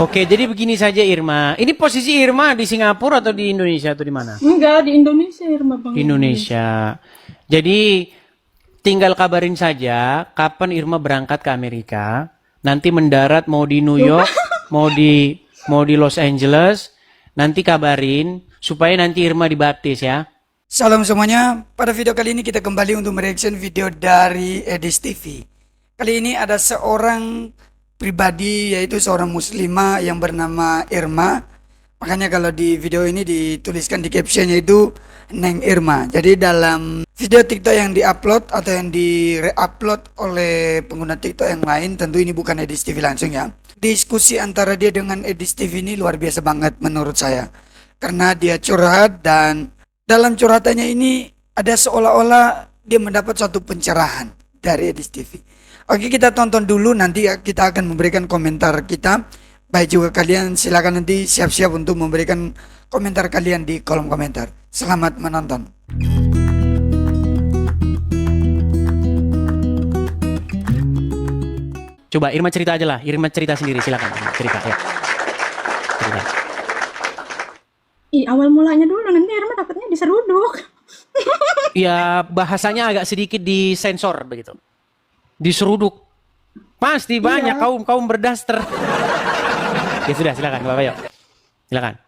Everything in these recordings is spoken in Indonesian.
Oke, jadi begini saja Irma. Ini posisi Irma di Singapura atau di Indonesia atau di mana? Enggak, di Indonesia Irma Bang Di Edis. Indonesia. Jadi tinggal kabarin saja kapan Irma berangkat ke Amerika. Nanti mendarat mau di New Loh, York, mau di Los Angeles. Nanti kabarin supaya nanti Irma dibaptis ya. Salam semuanya, pada video kali ini kita kembali untuk mereaction video dari Edis TV. Kali ini ada seorang pribadi, yaitu seorang muslimah yang bernama Irma. Makanya kalau di video ini dituliskan di captionnya itu Neng Irma. Jadi dalam video TikTok yang diupload atau yang di-reupload oleh pengguna TikTok yang lain, tentu ini bukan Edis TV langsung ya. Diskusi antara dia dengan Edis TV ini luar biasa banget menurut saya. Karena dia curhat dan dalam curhatannya ini ada seolah-olah dia mendapat suatu pencerahan dari Edis TV. Oke, kita tonton dulu, nanti kita akan memberikan komentar kita. Baik juga kalian silakan nanti siap-siap untuk memberikan komentar kalian di kolom komentar. Selamat menonton. Coba Irma cerita aja lah. Irma cerita sendiri, silakan. Cerita ya. Cerita. awal mulanya dulu nanti Irma takutnya diseruduk. Ya bahasanya agak sedikit disensor begitu. Diseruduk. Pasti banyak Iya. kaum berdaster. Ya sudah, silakan Bapak yuk. Silakan.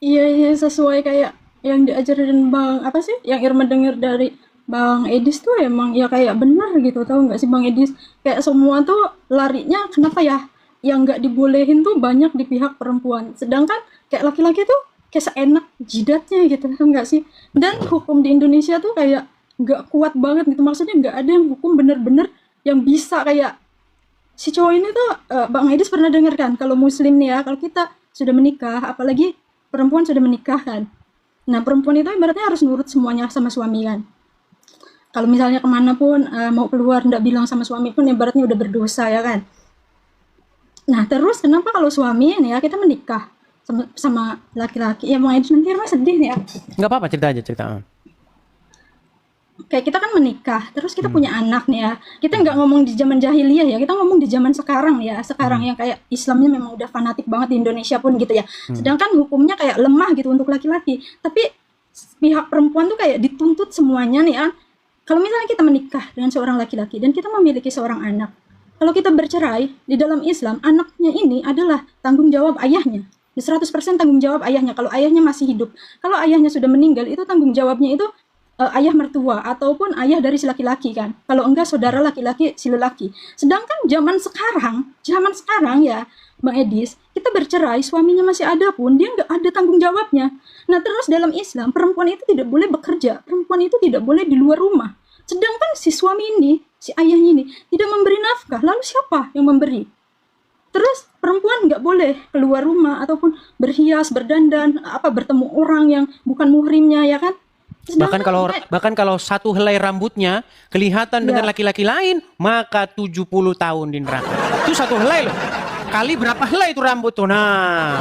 Iya, sesuai kayak yang diajarin Bang apa sih? Yang Irma dengar dari Bang Edis tuh emang ya kayak benar gitu, tahu nggak sih Bang Edis? Kayak semua tuh larinya kenapa ya? Yang nggak dibolehin tuh banyak di pihak perempuan. Sedangkan kayak laki-laki tuh kayak seenak jidatnya gitu, tahu nggak sih? Dan hukum di Indonesia tuh kayak nggak kuat banget gitu. Maksudnya nggak ada yang hukum bener-bener yang bisa kayak si cowok ini tuh Bang Edis pernah dengar kan kalau muslim nih ya, kalau kita sudah menikah, apalagi perempuan sudah menikah kan. Nah, perempuan itu ibaratnya harus nurut semuanya sama suami kan. Kalau misalnya kemana pun mau keluar nggak bilang sama suami pun ibaratnya udah berdosa ya kan. Nah, terus kenapa kalau suami nih ya kita menikah sama laki-laki, ya Bang Edis nanti Irma sedih nih ya. Nggak apa-apa, cerita aja cerita. Kayak kita kan menikah, terus kita punya anak nih ya. Kita nggak ngomong di zaman jahiliyah ya, kita ngomong di zaman sekarang ya. Sekarang yang kayak Islamnya memang udah fanatik banget di Indonesia pun gitu ya. Sedangkan hukumnya kayak lemah gitu untuk laki-laki. Tapi pihak perempuan tuh kayak dituntut semuanya nih ya. Kalau misalnya kita menikah dengan seorang laki-laki dan kita memiliki seorang anak, kalau kita bercerai di dalam Islam, anaknya ini adalah tanggung jawab ayahnya. 100% tanggung jawab ayahnya kalau ayahnya masih hidup. Kalau ayahnya sudah meninggal, itu tanggung jawabnya itu ayah mertua ataupun ayah dari si laki-laki kan. Kalau enggak saudara laki-laki si lelaki. Sedangkan zaman sekarang ya Bang Edis, kita bercerai suaminya masih ada pun dia nggak ada tanggung jawabnya. Nah, terus dalam Islam perempuan itu tidak boleh bekerja, perempuan itu tidak boleh di luar rumah. Sedangkan si suami ini, si ayahnya ini tidak memberi nafkah, lalu siapa yang memberi? Terus perempuan nggak boleh keluar rumah ataupun berhias, berdandan, bertemu orang yang bukan muhrimnya ya kan? Bahkan kalau satu helai rambutnya kelihatan dengan Ya. laki-laki lain, maka 70 tahun di neraka. Itu satu helai loh. Kali berapa helai itu rambut tuh? Nah,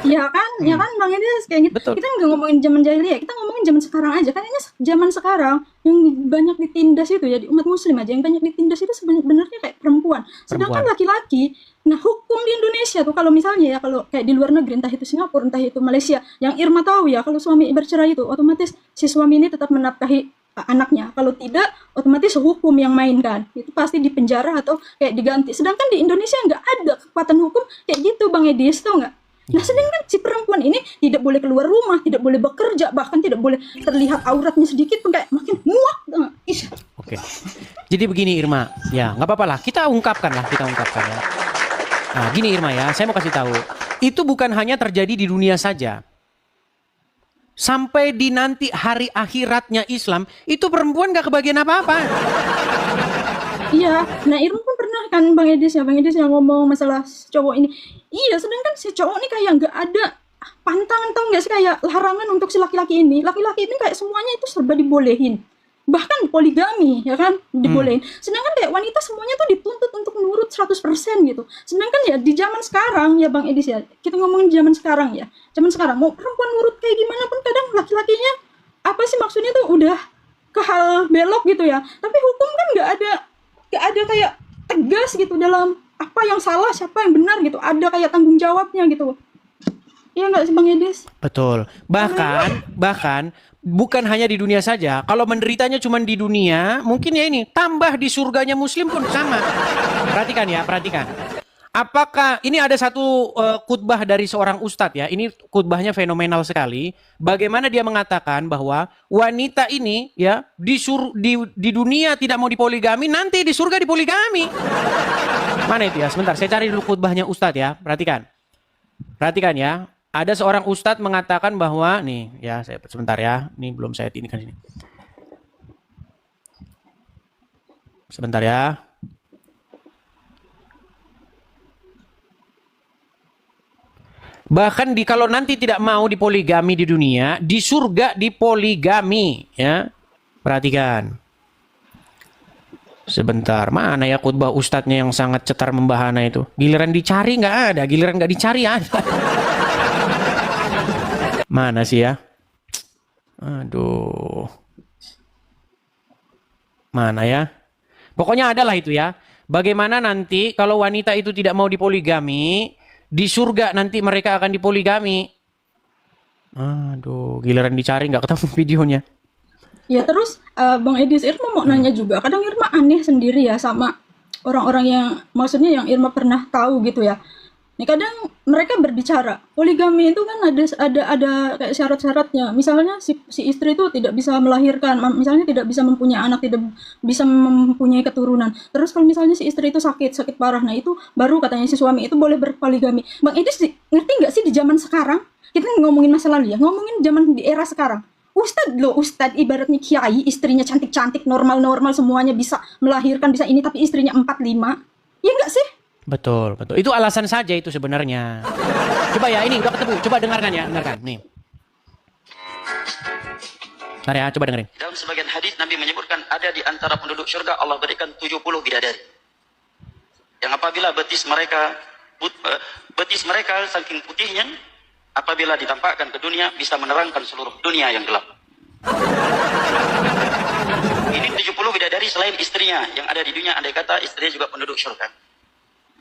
Ya kan Bang Edis kayak gitu. betul. Kita nggak ngomongin zaman jahiliyah, kita ngomongin zaman sekarang aja. Kayaknya zaman sekarang yang banyak ditindas itu ya di umat muslim aja yang banyak ditindas itu sebenarnya kayak perempuan. Sedangkan Perempuan. laki-laki, nah hukum di Indonesia tuh kalau misalnya ya kalau kayak di luar negeri entah itu Singapura entah itu Malaysia, yang Irma tahu ya kalau suami bercerai itu otomatis si suami ini tetap menafkahi anaknya. Kalau tidak, otomatis hukum yang main kan. Itu pasti dipenjara atau kayak diganti. Sedangkan di Indonesia nggak ada kekuatan hukum kayak gitu Bang Edis, tau nggak? Nah, sedangkan si perempuan ini tidak boleh keluar rumah, tidak boleh bekerja, bahkan tidak boleh terlihat auratnya sedikit pun kayak makin muak. Tau nggak? Ih, Oke. Jadi begini Irma, ya nggak apa-apa lah. Kita ungkapkan ya. Nah, gini Irma ya, saya mau kasih tahu. Itu bukan hanya terjadi di dunia saja. Sampai di nanti hari akhiratnya Islam, itu perempuan nggak kebagian apa-apa. iya, nah Irma pun pernah kan Bang Edis yang ngomong masalah si cowok ini. Iya, sedangkan si cowok ini kayak nggak ada pantangan, tau nggak sih, kayak larangan untuk si laki-laki ini. Laki-laki ini kayak semuanya itu serba dibolehin. Bahkan poligami, ya kan, dibolehin. Sedangkan kayak wanita semuanya tuh dituntut untuk nurut 100% gitu. Sedangkan ya di zaman sekarang ya Bang Edis ya, kita ngomongin zaman sekarang ya. Zaman sekarang mau perempuan nurut kayak gimana pun kadang laki-lakinya apa sih maksudnya tuh udah ke hal belok gitu ya. Tapi hukum kan nggak ada kayak tegas gitu dalam apa yang salah, siapa yang benar gitu. Ada kayak tanggung jawabnya gitu. Iya nggak sih Bang Edis? Betul. Bahkan bukan hanya di dunia saja. Kalau menderitanya cuma di dunia, mungkin ya ini tambah di surganya Muslim pun sama. Perhatikan ya, perhatikan. Apakah ini ada satu khutbah dari seorang ustadz ya? Ini khutbahnya fenomenal sekali. Bagaimana dia mengatakan bahwa wanita ini ya di dunia tidak mau dipoligami, nanti di surga dipoligami. Mana itu ya? Sebentar, saya cari dulu khutbahnya ustadz ya. Perhatikan. Perhatikan ya. Ada seorang ustadz mengatakan bahwa nih ya, saya sebentar ya. Ini belum saya ini kan sini. Sebentar ya. Bahkan kalau nanti tidak mau dipoligami di dunia, di surga dipoligami, ya. Perhatikan. Sebentar, mana ya khutbah ustadznya yang sangat cetar membahana itu? Giliran dicari nggak ada, giliran nggak dicari ada. Mana sih ya? Aduh. Mana ya? Pokoknya adalah itu ya. Bagaimana nanti kalau wanita itu tidak mau dipoligami, di surga nanti mereka akan dipoligami. Aduh, giliran dicari nggak ketemu videonya. Ya terus Bang Edis, Irma mau nanya juga. Kadang Irma aneh sendiri ya sama orang-orang yang, maksudnya yang Irma pernah tahu gitu ya. Nih kadang mereka berbicara poligami itu kan ada kayak syarat-syaratnya. Misalnya si istri itu tidak bisa melahirkan, misalnya tidak bisa mempunyai anak, tidak bisa mempunyai keturunan. Terus kalau misalnya si istri itu sakit parah, nah itu baru katanya si suami itu boleh berpoligami. Bang Edis ngerti nggak sih di zaman sekarang? Kita ngomongin masa lalu ya, ngomongin zaman di era sekarang. Ustadz ibaratnya kiai, istrinya cantik-cantik, normal-normal semuanya, bisa melahirkan, bisa ini, tapi istrinya 4-5. Iya nggak sih? Betul, betul. Itu alasan saja itu sebenarnya. Coba ya, ini udah ketemu. Coba dengarkan ya, dengarkan. Nih. Bentar ya, coba dengerin. Dalam sebagian hadis Nabi menyebutkan ada di antara penduduk surga Allah berikan 70 bidadari. Yang apabila betis mereka saking putihnya, apabila ditampakkan ke dunia bisa menerangkan seluruh dunia yang gelap. Ini 70 bidadari selain istrinya yang ada di dunia, andai kata istrinya juga penduduk surga.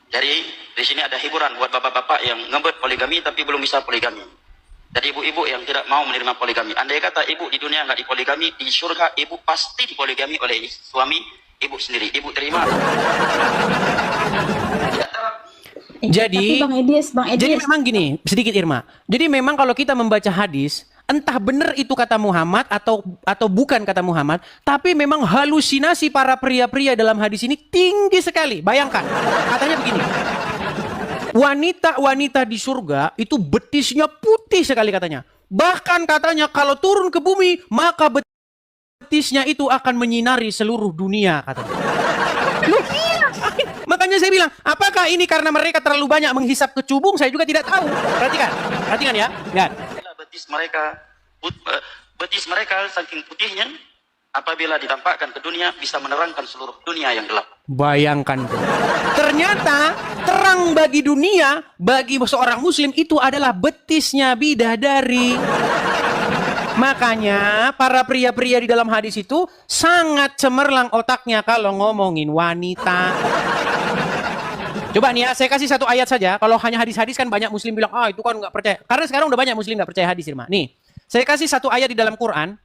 Jadi di sini ada hiburan buat bapak-bapak yang ngebet poligami tapi belum bisa poligami. Jadi ibu-ibu yang tidak mau menerima poligami. Andai kata ibu di dunia nggak dipoligami, di surga ibu pasti dipoligami oleh suami ibu sendiri. Ibu terima. Jadi, Bang Edis. Jadi memang gini, sedikit Irma. Jadi memang kalau kita membaca hadis, entah benar itu kata Muhammad atau bukan kata Muhammad, tapi memang halusinasi para pria-pria dalam hadis ini tinggi sekali. Bayangkan, katanya begini. Wanita-wanita di surga itu betisnya putih sekali katanya. Bahkan katanya kalau turun ke bumi, maka betisnya itu akan menyinari seluruh dunia katanya. Loh, makanya saya bilang, apakah ini karena mereka terlalu banyak menghisap kecubung? Saya juga tidak tahu. Perhatikan ya. Lihat. Betis mereka saking putihnya, apabila ditampakkan ke dunia bisa menerangkan seluruh dunia yang gelap. Bayangkan. Ternyata terang bagi dunia, bagi seorang muslim itu adalah betisnya bidadari. Makanya para pria-pria di dalam hadis itu sangat cemerlang otaknya kalau ngomongin wanita. Coba nih ya, saya kasih satu ayat saja. Kalau hanya hadis-hadis kan banyak muslim bilang, itu kan nggak percaya. Karena sekarang udah banyak muslim nggak percaya hadis, Irma. Nih, saya kasih satu ayat di dalam Quran.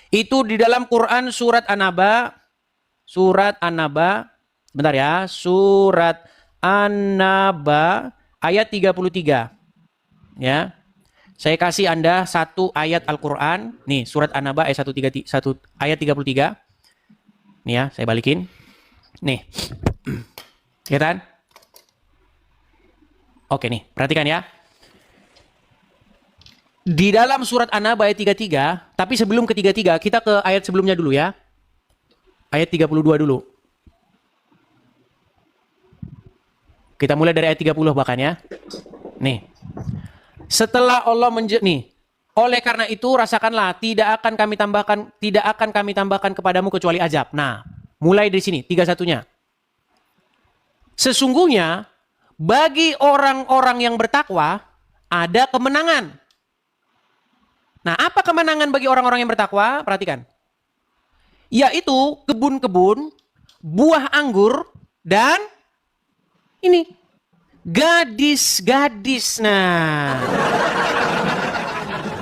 Itu di dalam Quran surat An-Naba. Bentar ya, surat An-Naba ayat 33. Ya. Saya kasih Anda satu ayat Al-Quran. Nih, surat An-Naba ayat 33. Nih ya, saya balikin. Nih. Ya kan? Oke nih, perhatikan ya. Di dalam surat An-Naba ayat 33, tapi sebelum ke 33, kita ke ayat sebelumnya dulu ya. Ayat 32 dulu. Kita mulai dari ayat 30 bahkan ya. Nih. Setelah Allah oleh karena itu rasakanlah tidak akan kami tambahkan kepadamu kecuali azab. Nah, mulai dari sini 31-nya. Sesungguhnya bagi orang-orang yang bertakwa ada kemenangan. Nah, apa kemenangan bagi orang-orang yang bertakwa? Perhatikan. Yaitu kebun-kebun, buah anggur dan Ini gadis-gadis. Nah,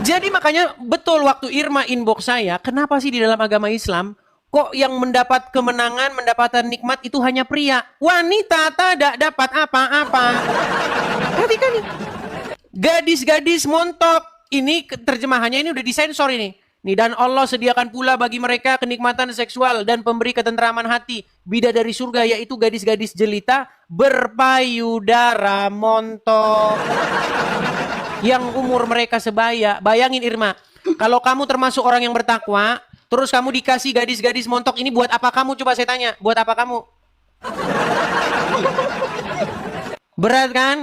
jadi makanya betul waktu Irma inbox saya, kenapa sih di dalam agama Islam kok yang mendapat kemenangan, mendapatkan nikmat itu hanya pria, wanita tidak dapat apa-apa. Perhatikan nih, gadis-gadis montok. Ini terjemahannya ini udah disensor ini. Nih, dan Allah sediakan pula bagi mereka kenikmatan seksual dan pemberi ketentraman hati. Bidadari surga yaitu gadis-gadis jelita berpayudara montok. Yang umur mereka sebaya. Bayangin Irma, kalau kamu termasuk orang yang bertakwa, terus kamu dikasih gadis-gadis montok ini buat apa kamu? Coba saya tanya, buat apa kamu? Berat kan?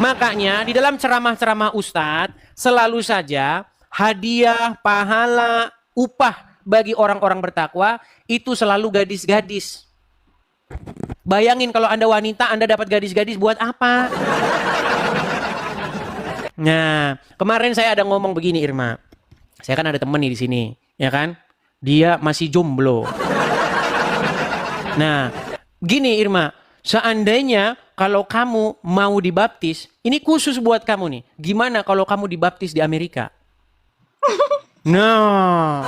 Makanya di dalam ceramah-ceramah Ustadz selalu saja hadiah, pahala, upah bagi orang-orang bertakwa itu selalu gadis-gadis. Bayangin kalau Anda wanita, Anda dapat gadis-gadis buat apa? Nah, kemarin saya ada ngomong begini Irma. Saya kan ada temen nih di sini, ya kan? Dia masih jomblo. Nah, gini Irma, seandainya kalau kamu mau dibaptis, ini khusus buat kamu nih. Gimana kalau kamu dibaptis di Amerika? Nah,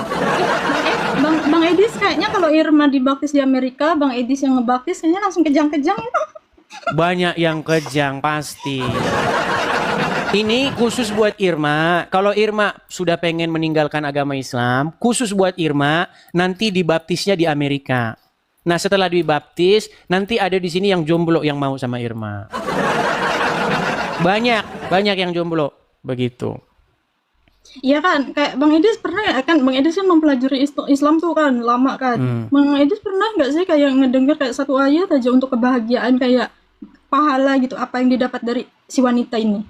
Bang Edis kayaknya kalau Irma dibaptis di Amerika, Bang Edis yang ngebaptis kayaknya langsung kejang-kejang. banyak yang kejang pasti. Ini khusus buat Irma. Kalau Irma sudah pengen meninggalkan agama Islam, khusus buat Irma, nanti dibaptisnya di Amerika. Nah, setelah dibaptis, nanti ada di sini yang jomblo yang mau sama Irma. Banyak yang jomblo begitu. Iya kan, kayak Bang Edis pernah ya kan, Bang Edis kan mempelajari Islam tuh kan, lama kan. Bang Edis pernah nggak sih kayak ngedenger kayak satu ayat aja untuk kebahagiaan kayak pahala gitu, apa yang didapat dari si wanita ini?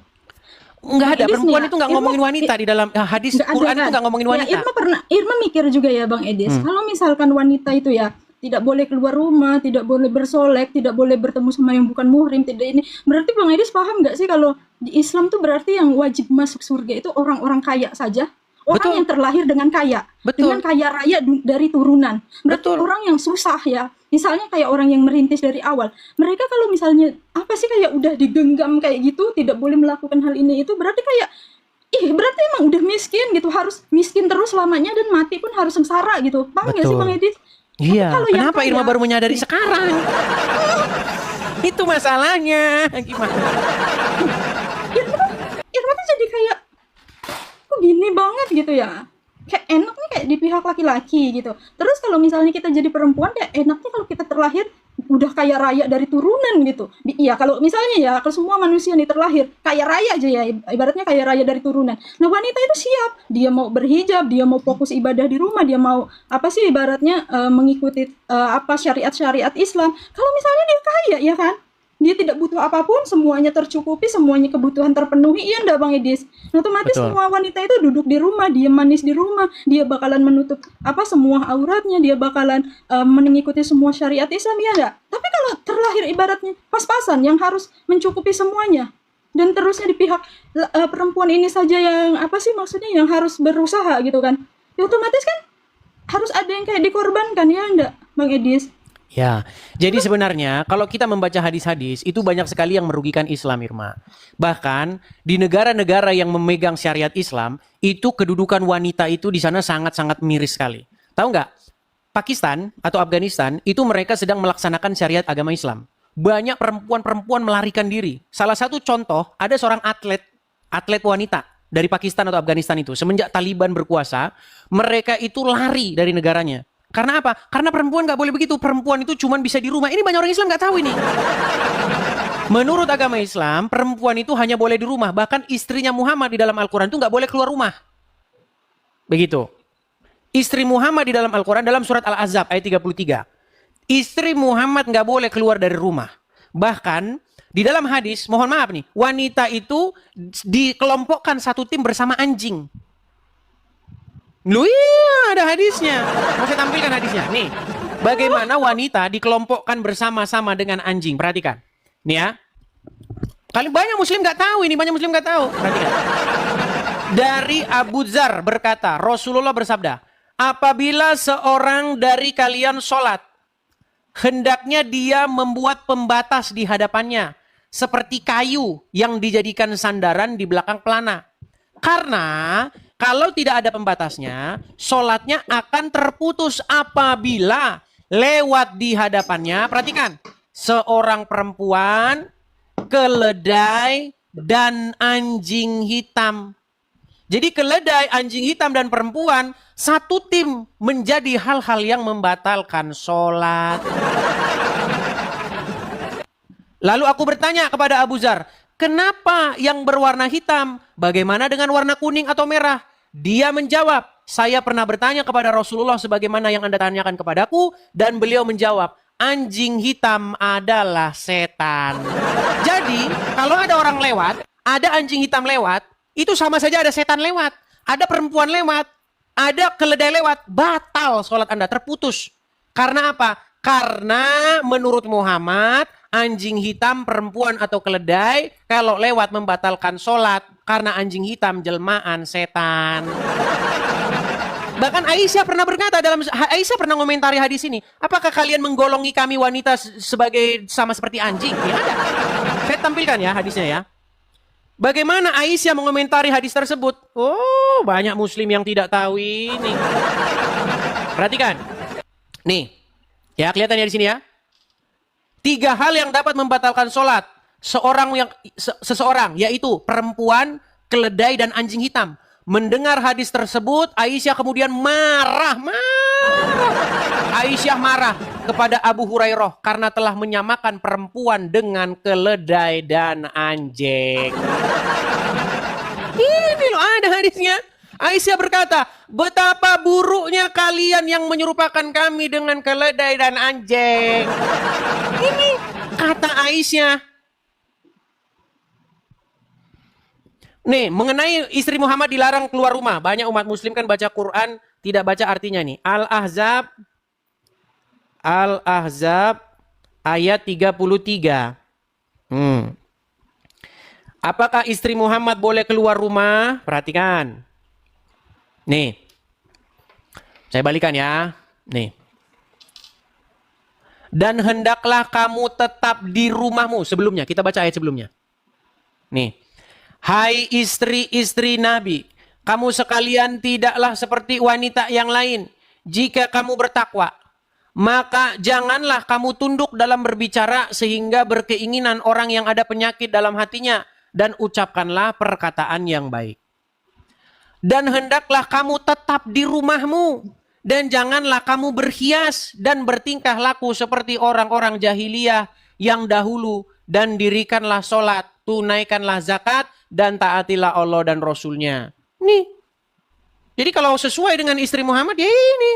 Enggak ada, perempuan nih, itu enggak ngomongin wanita di dalam hadis Quran itu enggak ngomongin wanita. Ya, Irma mikir juga ya Bang Edis, kalau misalkan wanita itu ya tidak boleh keluar rumah, tidak boleh bersolek, tidak boleh bertemu sama yang bukan muhrim, tidak ini. Berarti Bang Edis paham nggak sih kalau di Islam tuh berarti yang wajib masuk surga itu orang-orang kaya saja? Orang Betul. yang terlahir dengan kaya, Betul. dengan kaya raya dari turunan. Berarti Betul. orang yang susah ya. Misalnya kayak orang yang merintis dari awal. Mereka kalau misalnya apa sih kayak udah digenggam kayak gitu, tidak boleh melakukan hal ini itu berarti kayak berarti emang udah miskin gitu, harus miskin terus selamanya dan mati pun harus sengsara gitu. Paham nggak sih Betul. Bang Edis? Iya, Kalau yang kenapa Irma kaya- baru menyadari sekarang? Itu masalahnya. Gimana? Irma tuh jadi kayak kok gini banget gitu ya, kayak enak nih kayak di pihak laki-laki gitu. Terus kalau misalnya kita jadi perempuan kayak enaknya kalau kita terlahir udah kaya raya dari turunan gitu. Iya kalau misalnya ya kalau semua manusia nih terlahir kaya raya aja ya, ibaratnya kaya raya dari turunan. Nah wanita itu siap, dia mau berhijab, dia mau fokus ibadah di rumah, dia mau apa sih ibaratnya mengikuti apa syariat-syariat Islam. Kalau misalnya dia kaya ya kan, dia tidak butuh apapun, semuanya tercukupi, semuanya kebutuhan terpenuhi, iya enggak Bang Edis? Nah, otomatis Betul. semua wanita itu duduk di rumah, dia manis di rumah, dia bakalan menutup apa semua auratnya, dia bakalan mengikuti semua syariat Islam, ya enggak? Tapi kalau terlahir ibaratnya pas-pasan yang harus mencukupi semuanya, dan terusnya di pihak perempuan ini saja yang apa sih maksudnya yang harus berusaha gitu kan? Ya otomatis kan harus ada yang kayak dikorbankan, ya enggak Bang Edis? Ya, jadi sebenarnya kalau kita membaca hadis-hadis itu banyak sekali yang merugikan Islam, Irma. Bahkan di negara-negara yang memegang syariat Islam, itu kedudukan wanita itu di sana sangat-sangat miris sekali. Tahu nggak? Pakistan atau Afghanistan itu mereka sedang melaksanakan syariat agama Islam. Banyak perempuan-perempuan melarikan diri. Salah satu contoh, ada seorang atlet wanita dari Pakistan atau Afghanistan itu. Semenjak Taliban berkuasa, mereka itu lari dari negaranya. Karena apa? Karena perempuan nggak boleh begitu. Perempuan itu cuma bisa di rumah. Ini banyak orang Islam nggak tahu ini. Menurut agama Islam, perempuan itu hanya boleh di rumah. Bahkan istrinya Muhammad di dalam Al-Quran itu nggak boleh keluar rumah. Begitu. Istri Muhammad di dalam Al-Quran dalam surat Al-Ahzab ayat 33. Istri Muhammad nggak boleh keluar dari rumah. Bahkan di dalam hadis, mohon maaf nih, wanita itu dikelompokkan satu tim bersama anjing. Loh iya ada hadisnya. Mau saya tampilkan hadisnya. Nih, bagaimana wanita dikelompokkan bersama-sama dengan anjing. Perhatikan. Nih ya. Kali banyak muslim nggak tahu ini, banyak muslim nggak tahu. Perhatikan. Dari Abu Dzar berkata, Rasulullah bersabda, apabila seorang dari kalian sholat, hendaknya dia membuat pembatas di hadapannya, seperti kayu yang dijadikan sandaran di belakang pelana. Karena kalau tidak ada pembatasnya, sholatnya akan terputus apabila lewat di hadapannya, perhatikan, seorang perempuan, keledai, dan anjing hitam. Jadi keledai, anjing hitam, dan perempuan satu tim menjadi hal-hal yang membatalkan sholat. Lalu aku bertanya kepada Abu Zar, kenapa yang berwarna hitam? Bagaimana dengan warna kuning atau merah? Dia menjawab, saya pernah bertanya kepada Rasulullah sebagaimana yang Anda tanyakan kepadaku, dan beliau menjawab, anjing hitam adalah setan. Jadi, kalau ada orang lewat, ada anjing hitam lewat, itu sama saja ada setan lewat. Ada perempuan lewat, ada keledai lewat, batal sholat Anda, terputus. Karena apa? Karena menurut Muhammad, anjing hitam, perempuan, atau keledai, kalau lewat membatalkan sholat, karena anjing hitam jelmaan setan. Bahkan Aisyah pernah berkata, Aisyah pernah komentari hadis ini, apakah kalian menggolongi kami wanita sebagai sama seperti anjing? Ya ada. Saya tampilkan ya hadisnya ya. Bagaimana Aisyah mengomentari hadis tersebut? Oh, banyak muslim yang tidak tahu ini. Perhatikan. Nih. Ya, kelihatan ya di sini ya. 3 hal yang dapat membatalkan sholat seseorang, yaitu perempuan, keledai, dan anjing hitam. Mendengar hadis tersebut, Aisyah kemudian marah. Aisyah marah kepada Abu Hurairah karena telah menyamakan perempuan dengan keledai dan anjing. Ini loh ada hadisnya. Aisyah berkata, betapa buruknya kalian yang menyerupakan kami dengan keledai dan anjing. Ini kata Aisyah. Nih, mengenai istri Muhammad dilarang keluar rumah. Banyak umat muslim kan baca Quran, tidak baca artinya nih. Al-Ahzab ayat 33. Apakah istri Muhammad boleh keluar rumah? Perhatikan. Nih, saya balikan ya. Nih. Dan hendaklah kamu tetap di rumahmu. Sebelumnya, kita baca ayat sebelumnya. Nih. Hai istri-istri Nabi, kamu sekalian tidaklah seperti wanita yang lain. Jika kamu bertakwa, maka janganlah kamu tunduk dalam berbicara sehingga berkeinginan orang yang ada penyakit dalam hatinya. Dan ucapkanlah perkataan yang baik. Dan hendaklah kamu tetap di rumahmu. Dan janganlah kamu berhias dan bertingkah laku seperti orang-orang jahiliyah yang dahulu. Dan dirikanlah sholat, tunaikanlah zakat, dan taatilah Allah dan Rasulnya. Nih. Jadi kalau sesuai dengan istri Muhammad, ya ini.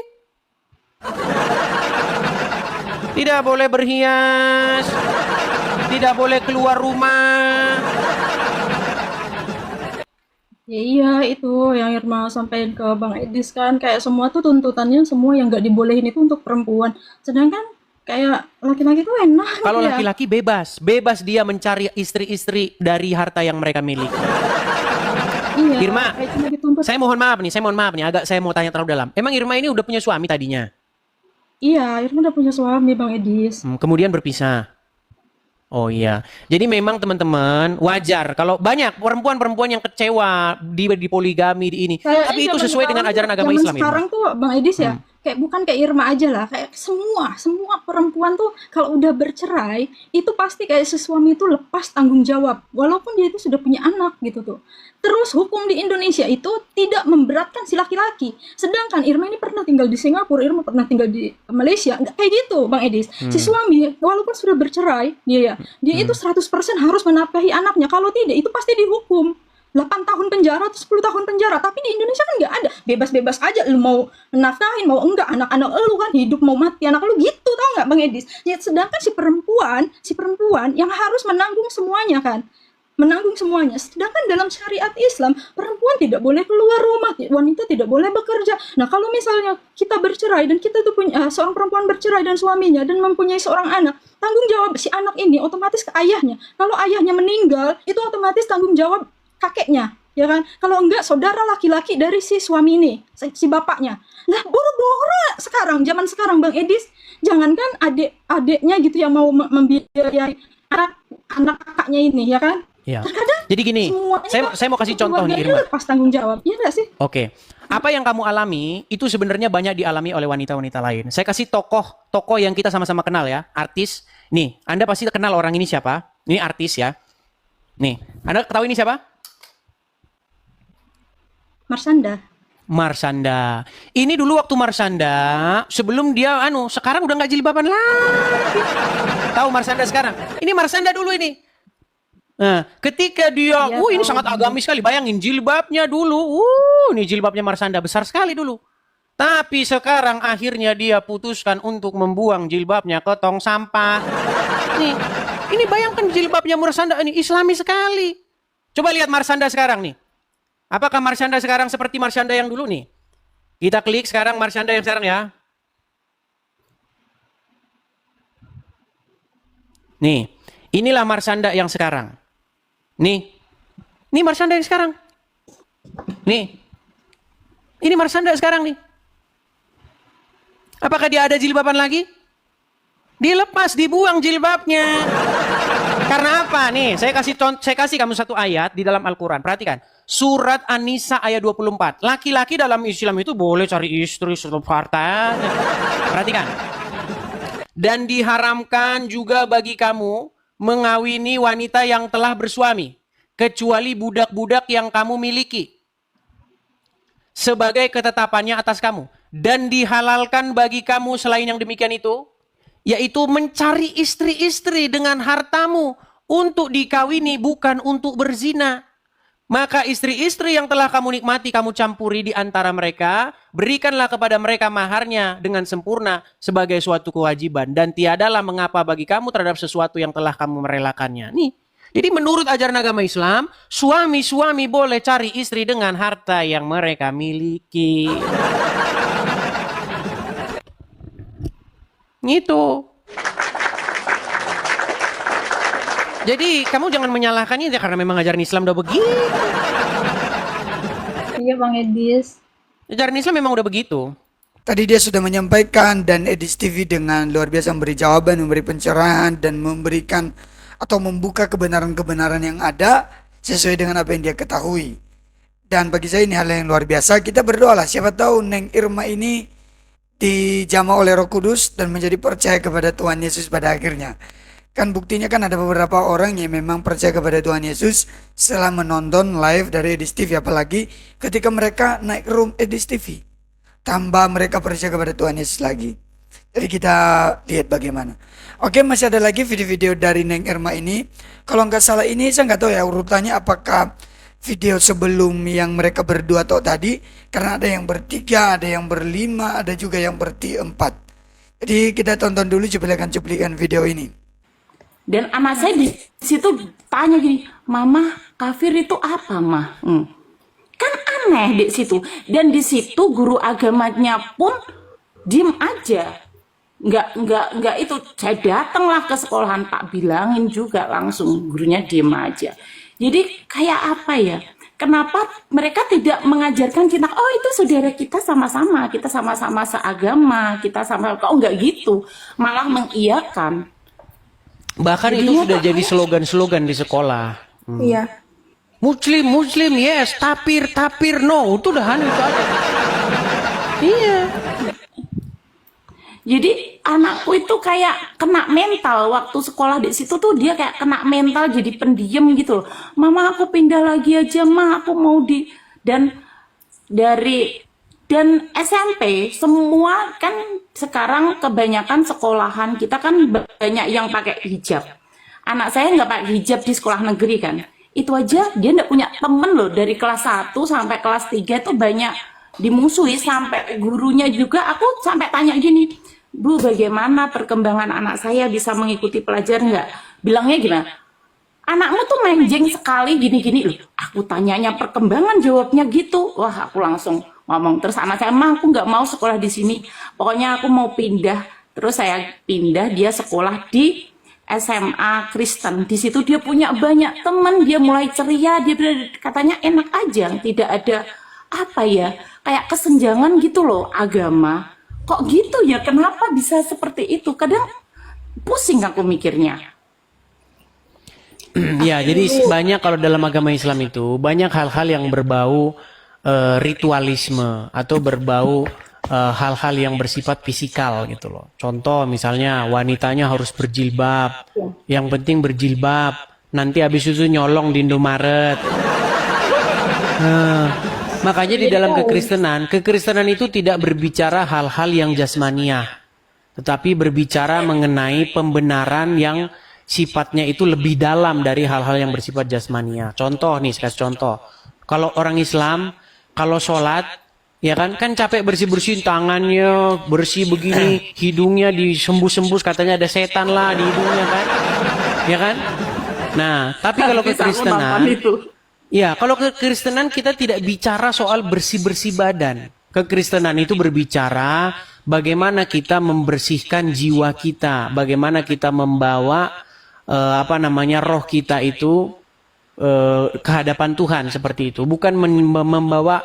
Tidak boleh berhias. Tidak boleh keluar rumah. Ya iya itu yang Irma sampaikan ke Bang Edis kan, kayak semua tuh tuntutannya semua yang nggak dibolehin itu untuk perempuan. Sedangkan kayak laki-laki tuh enak. Kalau ya. laki-laki bebas dia mencari istri-istri dari harta yang mereka miliki. Iya, Irma, kayak cuma dituntut. saya mohon maaf nih, agak saya mau tanya terlalu dalam. Emang Irma ini udah punya suami tadinya? Iya, Irma udah punya suami Bang Edis. Kemudian berpisah. Oh iya, jadi memang teman-teman wajar kalau banyak perempuan-perempuan yang kecewa di poligami di ini. Kayaknya Tapi itu zaman sesuai dengan sekarang ajaran agama zaman Islam. sekarang tuh Bang Edis ya, kayak bukan kayak Irma aja lah, kayak semua perempuan tuh kalau udah bercerai itu pasti kayak si suami itu lepas tanggung jawab, walaupun dia itu sudah punya anak gitu tuh. Terus hukum di Indonesia itu tidak memberatkan si laki-laki. Sedangkan Irma ini pernah tinggal di Singapura, Irma pernah tinggal di Malaysia, nggak kayak gitu Bang Edis. Si suami walaupun sudah bercerai, dia itu 100% harus menafkahi anaknya. Kalau tidak itu pasti dihukum 8 tahun penjara atau 10 tahun penjara. Tapi di Indonesia kan nggak ada, bebas-bebas aja lu mau menafkahin mau enggak, anak-anak lu kan hidup mau mati anak lu gitu, tau nggak Bang Edis? Ya, sedangkan si perempuan yang harus menanggung semuanya kan, menanggung semuanya. Sedangkan dalam syariat Islam, perempuan tidak boleh keluar rumah, wanita tidak boleh bekerja. Nah, kalau misalnya kita bercerai dan kita tuh punya seorang perempuan bercerai dan suaminya dan mempunyai seorang anak, tanggung jawab si anak ini otomatis ke ayahnya. Kalau ayahnya meninggal, itu otomatis tanggung jawab kakeknya ya kan? Kalau enggak saudara laki-laki dari si suami ini, si bapaknya. Nah, boro-boro sekarang, zaman sekarang Bang Edis, jangankan adik-adiknya gitu yang mau membiayai anak kakaknya ini, ya kan? Iya. Terkadang Jadi gini, semuanya saya mau kasih contoh nih, keluarganya Irma. lepas tanggung jawab, iya nggak sih? Oke. Apa yang kamu alami itu sebenarnya banyak dialami oleh wanita-wanita lain. Saya kasih tokoh yang kita sama-sama kenal ya, artis. Nih, Anda pasti kenal orang ini siapa? Ini artis ya. Nih, Anda tahu ini siapa? Marsanda. Marsanda. Ini dulu waktu Marsanda, sebelum dia sekarang udah nggak jilbaban lagi. Tahu Marsanda sekarang? Ini Marsanda dulu ini. Nah, ketika dia, Iya, ini tahu. sangat agamis sekali. Bayangin jilbabnya dulu. Ini jilbabnya Marsanda besar sekali dulu. Tapi sekarang akhirnya dia putuskan untuk membuang jilbabnya ke tong sampah. Ini bayangkan jilbabnya Marsanda ini Islami sekali. Coba lihat Marsanda sekarang nih. Apakah Marsanda sekarang seperti Marsanda yang dulu nih? Kita klik sekarang Marsanda yang sekarang ya. Nih, inilah Marsanda yang sekarang. Nih Marsanda yang sekarang. Nih, ini Marsanda sekarang nih. Apakah dia ada jilbaban lagi? Dilepas, dibuang jilbabnya. Karena apa? Nih, saya kasih kamu satu ayat di dalam Al-Quran. Perhatikan. Surat An-Nisa ayat 24. Laki-laki dalam Islam itu boleh cari istri setelah hartanya. Perhatikan. Dan diharamkan juga bagi kamu mengawini wanita yang telah bersuami, kecuali budak-budak yang kamu miliki, sebagai ketetapannya atas kamu. Dan dihalalkan bagi kamu selain yang demikian itu, yaitu mencari istri-istri dengan hartamu untuk dikawini, bukan untuk berzina. Maka istri-istri yang telah kamu nikmati, kamu campuri di antara mereka, berikanlah kepada mereka maharnya dengan sempurna sebagai suatu kewajiban. Dan tiadalah mengapa bagi kamu terhadap sesuatu yang telah kamu merelakannya. Nih, jadi menurut ajaran agama Islam, suami-suami boleh cari istri dengan harta yang mereka miliki. Gitu. Jadi kamu jangan menyalahkannya karena memang ajaran Islam udah begitu. Iya Bang Edis. Ajaran Islam memang udah begitu. Tadi dia sudah menyampaikan dan Edis TV dengan luar biasa memberi jawaban, memberi pencerahan dan memberikan atau membuka kebenaran-kebenaran yang ada sesuai dengan apa yang dia ketahui. Dan bagi saya ini hal yang luar biasa. Kita berdoalah, siapa tahu Neng Irma ini dijamah oleh Roh Kudus dan menjadi percaya kepada Tuhan Yesus pada akhirnya. Kan buktinya kan ada beberapa orang yang memang percaya kepada Tuhan Yesus setelah menonton live dari Edis TV, apalagi ketika mereka naik room Edis TV. Tambah mereka percaya kepada Tuhan Yesus lagi. Jadi kita lihat bagaimana. Oke, masih ada lagi video-video dari Neng Irma ini. Kalau nggak salah ini saya nggak tahu ya urutannya apakah video sebelum yang mereka berdua atau tadi, karena ada yang bertiga, ada yang berlima, ada juga yang berempat. Jadi kita tonton dulu cuplikan video ini. Dan anak saya di situ tanya gini, Mama, kafir itu apa, Mah? Kan aneh di situ. Dan di situ guru agamanya pun diem aja. Nggak itu. Saya datanglah ke sekolahan, tak bilangin juga langsung, gurunya diem aja. Jadi kayak apa ya? Kenapa mereka tidak mengajarkan cinta? Oh, itu saudara kita sama-sama, kita sama-sama seagama, kita sama. Kok nggak gitu? Malah mengiyakan. Bahkan Jadinya itu sudah jadi slogan-slogan di sekolah. Iya. Muslim yes, tapir no. Itu udah itu aja. Iya. Jadi anakku itu kayak kena mental waktu sekolah di situ tuh, dia kayak kena mental jadi pendiam gitu loh. Mama, aku pindah lagi aja, Ma, aku mau dan SMP semua kan sekarang kebanyakan sekolahan kita kan banyak yang pakai hijab. Anak saya nggak pakai hijab di sekolah negeri kan. Itu aja dia nggak punya temen loh, dari kelas 1 sampai kelas 3 tuh banyak dimusuhi, sampai gurunya juga. Aku sampai tanya gini, Bu, bagaimana perkembangan anak saya, bisa mengikuti pelajaran nggak? Bilangnya gimana? Anakmu tuh menjeng sekali gini-gini loh. Aku tanyanya perkembangan, jawabnya gitu. Wah, aku langsung ngomong. Terus anak saya, Ma, aku nggak mau sekolah di sini. Pokoknya aku mau pindah. Terus saya pindah, dia sekolah di SMA Kristen. Di situ dia punya banyak teman, dia mulai ceria, dia katanya enak aja, tidak ada apa ya, kayak kesenjangan gitu loh agama. Kok gitu ya? Kenapa bisa seperti itu? Kadang pusing aku mikirnya. Ya, jadi banyak kalau dalam agama Islam itu banyak hal-hal yang berbau ritualisme atau berbau hal-hal yang bersifat fisikal gitu loh. Contoh misalnya wanitanya harus berjilbab, yang penting berjilbab. Nanti habis itu nyolong di Indomaret. Nah, makanya di dalam kekristenan itu tidak berbicara hal-hal yang jasmaniah, tetapi berbicara mengenai pembenaran yang sifatnya itu lebih dalam dari hal-hal yang bersifat jasmania. Contoh nih, saya kasih contoh. Kalau orang Islam, kalau sholat, ya kan capek bersih-bersihin tangannya, bersih begini, hidungnya disembus-sembus, katanya ada setan lah di hidungnya kan, ya kan? Nah, tapi kalau kekristenan, ya kalau kekristenan kita tidak bicara soal bersih-bersih badan. Kekristenan itu berbicara bagaimana kita membersihkan jiwa kita, bagaimana kita membawa roh kita itu ke hadapan Tuhan seperti itu, bukan membawa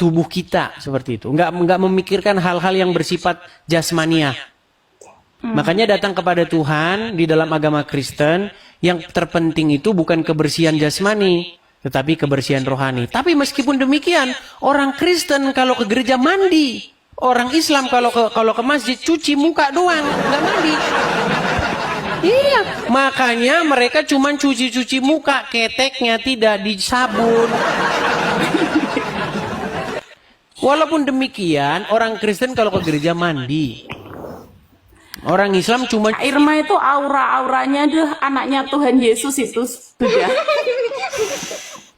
tubuh kita seperti itu, nggak memikirkan hal-hal yang bersifat jasmania. Makanya datang kepada Tuhan di dalam agama Kristen yang terpenting itu bukan kebersihan jasmani, tetapi kebersihan rohani. Tapi meskipun demikian, orang Kristen kalau ke gereja mandi, orang Islam kalau ke masjid cuci muka doang, nggak mandi. Iya, makanya mereka cuma cuci-cuci muka, keteknya tidak disabun. Walaupun demikian, orang Kristen kalau ke gereja mandi. Orang Islam cuma... Kak Irma itu aura-auranya anaknya Tuhan Yesus itu sudah.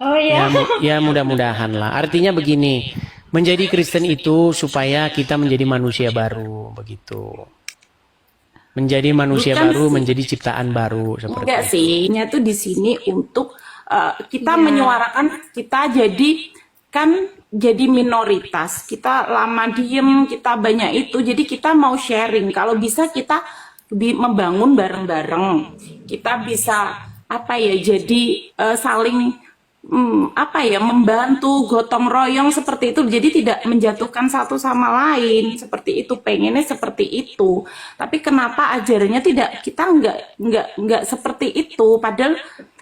Oh iya. Ya mudah-mudahan lah. Artinya begini, menjadi Kristen itu supaya kita menjadi manusia baru, begitu. Menjadi manusia baru, menjadi ciptaan baru seperti enggak itu. sih, nya tuh di sini untuk kita menyuarakan, kita jadi minoritas, kita lama diem, kita banyak itu, jadi kita mau sharing. Kalau bisa kita membangun bareng-bareng, kita bisa jadi saling membantu, gotong royong seperti itu, jadi tidak menjatuhkan satu sama lain seperti itu, pengennya seperti itu. Tapi kenapa ajarannya tidak, kita nggak seperti itu, padahal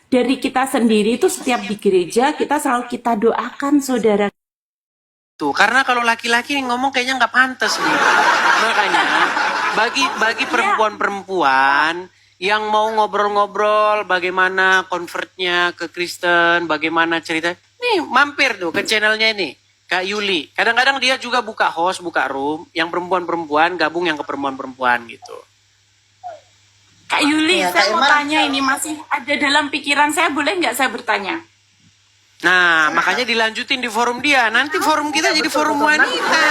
dari kita sendiri itu setiap di gereja kita selalu kita doakan saudara. Tuh, karena kalau laki-laki ngomong kayaknya nggak pantas nih. Makanya bagi perempuan-perempuan yang mau ngobrol-ngobrol bagaimana convertnya ke Kristen, bagaimana cerita, nih mampir tuh ke channelnya ini, Kak Yuli. Kadang-kadang dia juga buka host, buka room, yang perempuan-perempuan gabung yang ke perempuan-perempuan gitu. Kak Yuli, Ya, saya Kak mau Irma. tanya, ini masih ada dalam pikiran saya, boleh nggak saya bertanya? Nah, makanya dilanjutin di forum dia. Nanti forum kita jadi forum wanita.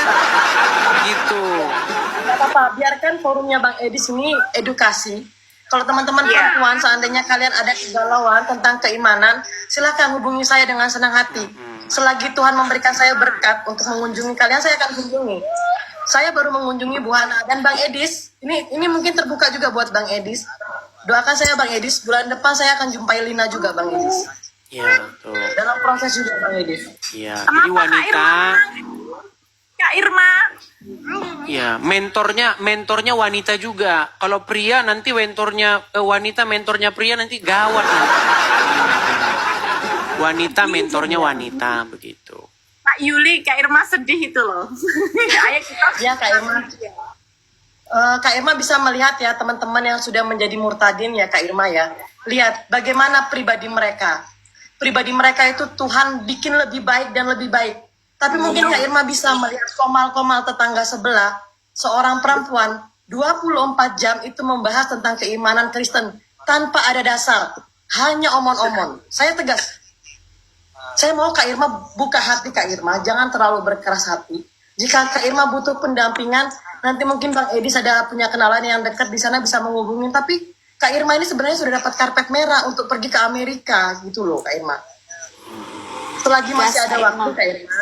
Gitu. Gak apa-apa, biarkan forumnya Bang Edis ini edukasi. Kalau teman-teman perempuan, seandainya kalian ada kegalauan tentang keimanan, silakan hubungi saya dengan senang hati. Selagi Tuhan memberikan saya berkat untuk mengunjungi kalian, saya akan kunjungi. Saya baru mengunjungi Bu Hana dan Bang Edis. Ini mungkin terbuka juga buat Bang Edis. Doakan saya Bang Edis, bulan depan saya akan jumpai Lina juga Bang Edis. Ya, tuh. Dalam proses juga Bang Edis. Ya, jadi wanita. Kak Irma. Ya, mentornya wanita juga. Kalau pria nanti mentornya pria nanti gawat nanti. Wanita mentornya wanita begitu. Kak Yuli, Kak Irma sedih itu loh. Ayo kita. Ya Kak Irma. Kak Irma bisa melihat ya teman-teman yang sudah menjadi murtadin ya Kak Irma ya. Lihat bagaimana pribadi mereka. Pribadi mereka itu Tuhan bikin lebih baik dan lebih baik. Tapi mungkin Kak Irma bisa melihat komal-komal tetangga sebelah. Seorang perempuan 24 jam itu membahas tentang keimanan Kristen. Tanpa ada dasar. Hanya omon-omon. Saya tegas. Saya mau Kak Irma buka hati Kak Irma. Jangan terlalu berkeras hati. Jika Kak Irma butuh pendampingan, nanti mungkin Bang Edis ada punya kenalan yang dekat di sana bisa menghubungi. Tapi Kak Irma ini sebenarnya sudah dapat karpet merah untuk pergi ke Amerika gitu loh Kak Irma. Selagi masih ada waktu Kak Irma,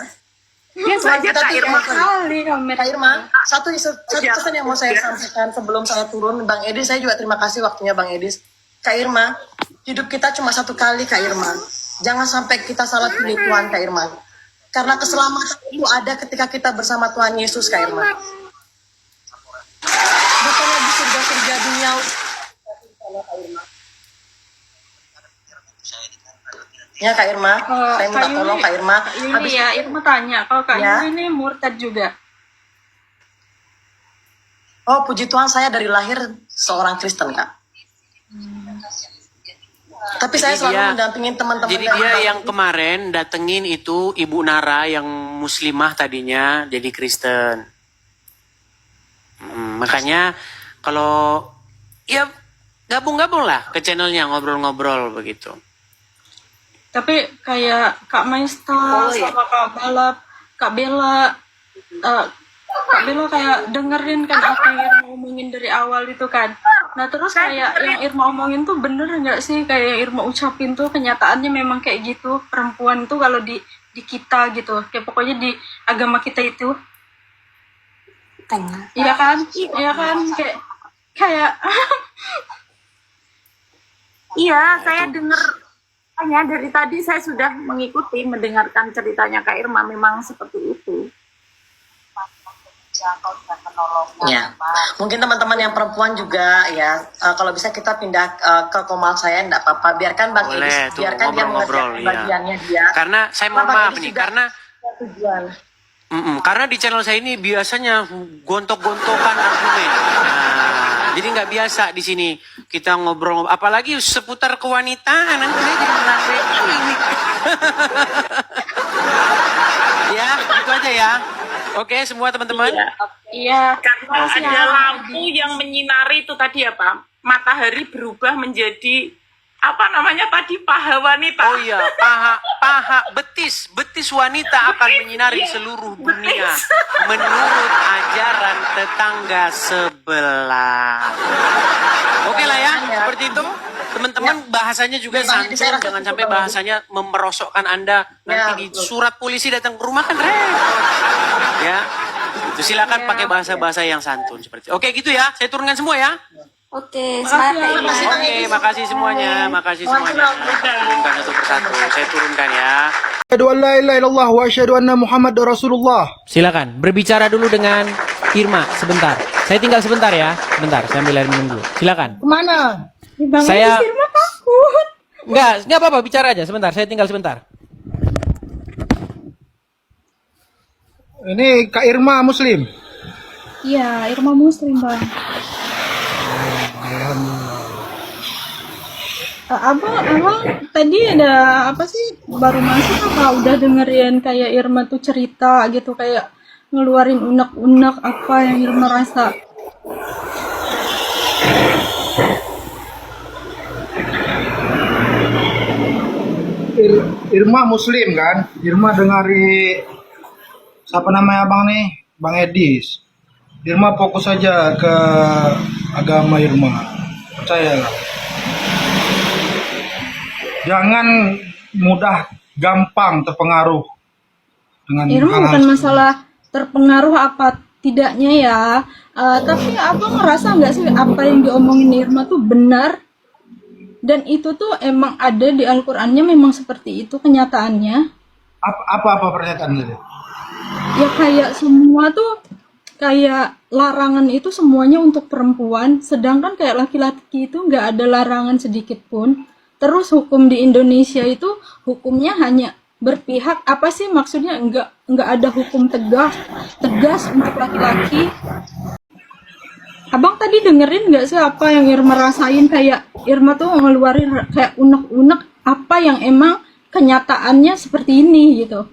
Tuhan kita Kak tuh Irma. Kali Kak Irma, satu pesan yang mau saya sampaikan sebelum saya turun, Bang Edi, saya juga terima kasih waktunya Bang Edi. Kak Irma, hidup kita cuma satu kali Kak Irma. Jangan sampai kita salah pilih Tuhan Kak Irma. Karena keselamatan itu ada ketika kita bersama Tuhan Yesus Kak Irma. Bukannya di surga-surga dunia. Ya Kak Irma, saya minta tolong Kak Irma. Ini ya, Irma tanya, kalau Kak Ya. Yuli ini murtad juga. Oh, puji Tuhan saya dari lahir seorang Kristen, Kak. Tapi saya Jadi selalu dia- mendampingin teman-teman. Jadi dia yang kemarin datengin itu Ibu Nara yang muslimah tadinya jadi Kristen. Makanya kalau ya gabung-gabung lah ke channelnya ngobrol-ngobrol begitu. Tapi kayak Kak Maesta sama Kak Bella, Kak Bella kayak dengerin kan apa yang Irma omongin dari awal itu kan. Nah terus kayak yang Irma omongin tuh bener nggak sih, kayak yang Irma ucapin tuh kenyataannya memang kayak gitu, perempuan tuh kalau di kita gitu, kayak pokoknya di agama kita itu, iya kan, kayak Iya, saya dengar. Hanya dari tadi saya sudah mengikuti, mendengarkan ceritanya Kak Irma, memang seperti itu. Ya, mungkin teman-teman yang perempuan juga ya, kalau bisa kita pindah ke komal saya, enggak apa-apa. Biarkan Bang Boleh, Edis, tuh, biarkan dia ngobrol-ngobrol, mengerjakan iya. bagiannya dia. Karena saya mohon Bang maaf Edis nih, juga karena punya tujuan. karena di channel saya ini biasanya gontok-gontokan argumen. Nah, jadi nggak biasa di sini kita ngobrol, apalagi seputar kewanitaan. Nanti saya jadi merasa ini. Ya, itu aja ya. Oke, semua teman-teman. iya. Karena ada lampu yang menyinari itu tadi apa? Matahari berubah menjadi apa namanya tadi, paha wanita. Oh iya, betis wanita akan menyinari seluruh dunia menurut ajaran tetangga sebelah. Oke lah ya, seperti itu. Teman-teman bahasanya juga santun, jangan sampai bahasanya memerosokkan Anda. Nanti di surat polisi datang ke rumah kan repot. Ya, itu silakan pakai bahasa-bahasa yang santun seperti itu. Oke gitu ya, saya turunkan semua ya. Oke, semangat ya. Oke, makasih semuanya, Turunkan satu persatu, saya turunkan ya. Asyhadu an la ilaha illallah wa asyhadu anna Muhammadar Rasulullah. Silakan berbicara dulu dengan Irma sebentar. Saya tinggal sebentar ya, sebentar. Saya ambil air minum dulu. Silakan. Kemana? Bang Saya- Edis, Irma takut. Enggak apa-apa, bicara aja sebentar. Saya tinggal sebentar. Ini Kak Irma Muslim. Iya, Irma Muslim Bang. Abang tadi ada apa sih, baru masuk apa udah dengerin kayak Irma tuh cerita gitu, kayak ngeluarin unek-unek apa yang Irma rasa. Irma Muslim kan? Irma dengari siapa namanya abang nih? Bang Edis. Irma fokus saja ke agama Irma. Percayalah. Jangan mudah gampang terpengaruh dengan Irma hal-hal bukan seperti masalah terpengaruh apa tidaknya ya, tapi abang ngerasa nggak sih apa yang diomongin Irma tuh benar, dan itu tuh emang ada di Al-Qur'annya, memang seperti itu kenyataannya. apa pernyataan itu? Ya kayak semua tuh, kayak larangan itu semuanya untuk perempuan, sedangkan kayak laki-laki itu nggak ada larangan sedikit pun. Terus hukum di Indonesia itu hukumnya hanya berpihak, apa sih maksudnya, nggak ada hukum tegas untuk laki-laki. Abang tadi dengerin nggak sih apa yang Irma rasain, kayak Irma tuh ngeluarin kayak unek-unek apa yang emang kenyataannya seperti ini gitu.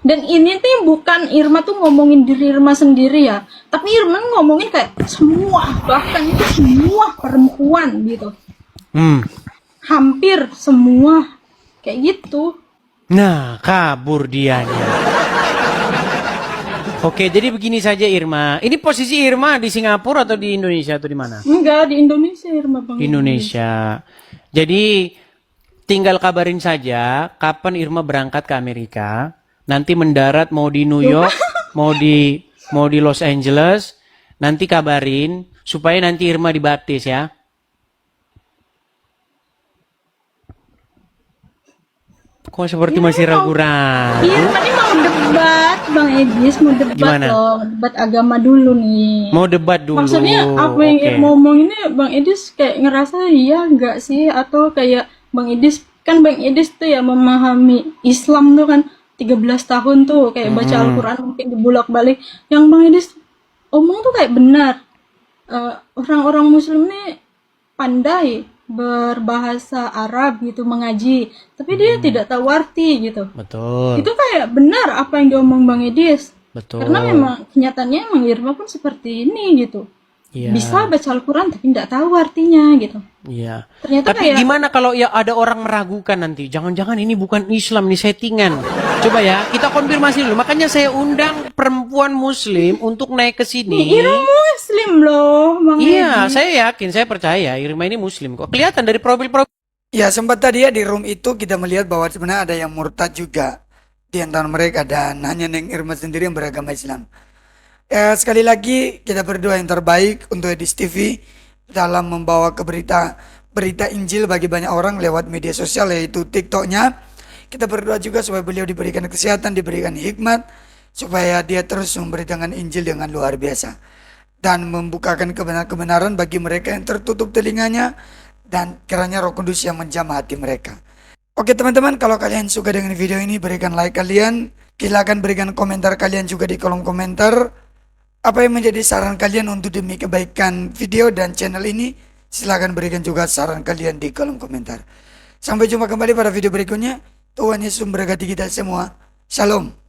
Dan ini tuh bukan Irma tuh ngomongin diri Irma sendiri ya, tapi Irma ngomongin kayak semua, bahkan itu semua perempuan gitu. Hampir semua kayak gitu. Nah, kabur dianya. Oke, jadi begini saja Irma. Ini posisi Irma di Singapura atau di Indonesia atau di mana? Enggak, di Indonesia Irma Bang. Di Indonesia. Jadi tinggal kabarin saja kapan Irma berangkat ke Amerika. Nanti mendarat mau di New York, mau di Los Angeles, nanti kabarin supaya nanti Irma dibaptis ya. Kok seperti masih ragu-ragu? Irma ini mau debat, Bang Edis, mau debat Gimana? loh, debat agama dulu nih. Mau debat dulu. Maksudnya apa yang Oke. Irma omong ini Bang Edis kayak ngerasa iya enggak sih, atau kayak Bang Edis kan Bang Edis tuh ya memahami Islam tuh kan 13 tahun tuh kayak baca Al-Quran mungkin dibulak-balik. Yang Bang Edis omong tuh kayak benar. Orang-orang Muslim nih pandai berbahasa Arab gitu, mengaji, tapi dia tidak tahu arti gitu. Betul. Itu kayak benar apa yang diomong Bang Edis. Betul. Karena memang kenyataannya emang Irma pun seperti ini gitu. Iya. Bisa baca Al-Quran tapi tidak tahu artinya gitu. Iya. Ternyata Tapi kayak gimana kalau ya ada orang meragukan nanti? Jangan-jangan ini bukan Islam, ini settingan. Coba ya, kita konfirmasi dulu. Makanya saya undang perempuan Muslim untuk naik ke sini. Irma Muslim loh, Bang Iya, Edis. saya yakin, saya percaya Irma ini Muslim kok. Kelihatan dari profil-profil. Ya, sempat tadi ya di room itu kita melihat bahwa sebenarnya ada yang murtad juga di antara mereka, dan hanya Neng Irma sendiri yang beragama Islam. Ya, sekali lagi kita berdoa yang terbaik untuk Edis TV dalam membawa berita Injil bagi banyak orang lewat media sosial, yaitu TikToknya. Kita berdoa juga supaya beliau diberikan kesehatan, diberikan hikmat, supaya dia terus memberitakan Injil dengan luar biasa dan membukakan kebenaran-kebenaran bagi mereka yang tertutup telinganya, dan kiranya Roh Kudus yang menjamah hati mereka. Oke teman-teman, kalau kalian suka dengan video ini, berikan like kalian, silakan berikan komentar kalian juga di kolom komentar. Apa yang menjadi saran kalian untuk demi kebaikan video dan channel ini, silakan berikan juga saran kalian di kolom komentar. Sampai jumpa kembali pada video berikutnya. Tuhan Yesus memberkati kita semua. Shalom.